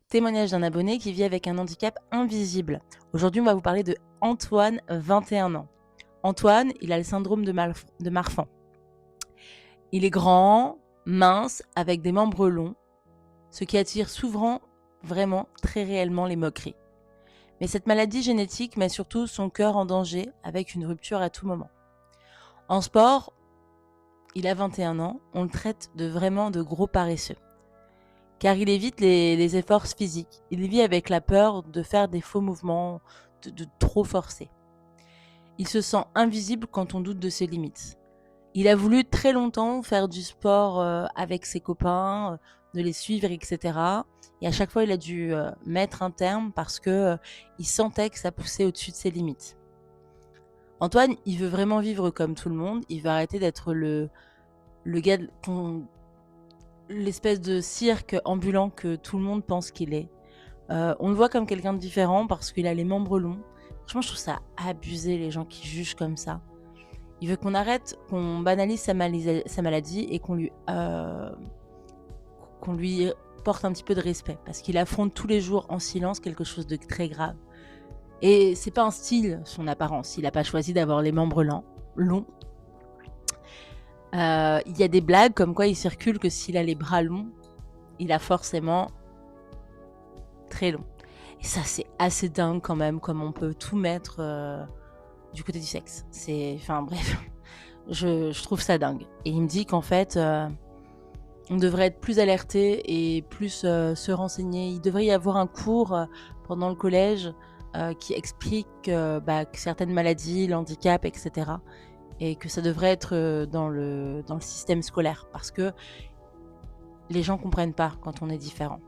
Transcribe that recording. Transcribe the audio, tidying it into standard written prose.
Témoignage d'un abonné qui vit avec un handicap invisible. Aujourd'hui, on va vous parler de Antoine, 21 ans. Antoine, il a le syndrome de Marfan. Il est grand, mince, avec des membres longs, ce qui attire souvent, vraiment, très réellement les moqueries. Mais cette maladie génétique met surtout son cœur en danger avec une rupture à tout moment. En sport, il a 21 ans, on le traite de gros paresseux. Car il évite les efforts physiques. Il vit avec la peur de faire des faux mouvements, de trop forcer. Il se sent invisible quand on doute de ses limites. Il a voulu très longtemps faire du sport avec ses copains, de les suivre, etc. Et à chaque fois, il a dû mettre un terme parce que il sentait que ça poussait au-dessus de ses limites. Antoine, il veut vraiment vivre comme tout le monde. Il veut arrêter d'être le gars l'espèce de cirque ambulant que tout le monde pense qu'il est. On le voit comme quelqu'un de différent parce qu'il a les membres longs. Franchement, je trouve ça abusé, les gens qui jugent comme ça. Il veut qu'on arrête, qu'on banalise sa maladie et qu'on lui porte un petit peu de respect. Parce qu'il affronte tous les jours en silence quelque chose de très grave. Et c'est pas un style, son apparence. Il n'a pas choisi d'avoir les membres longs. Il y a des blagues comme quoi il circule que s'il a les bras longs, il a forcément très long. Et ça, c'est assez dingue quand même, comme on peut tout mettre du côté du sexe. Enfin bref, je trouve ça dingue. Et il me dit qu'en fait, on devrait être plus alerté et plus se renseigner. Il devrait y avoir un cours pendant le collège qui explique que certaines maladies, l'handicap, etc. Et que ça devrait être dans le système scolaire. Parce que les gens comprennent pas quand on est différent.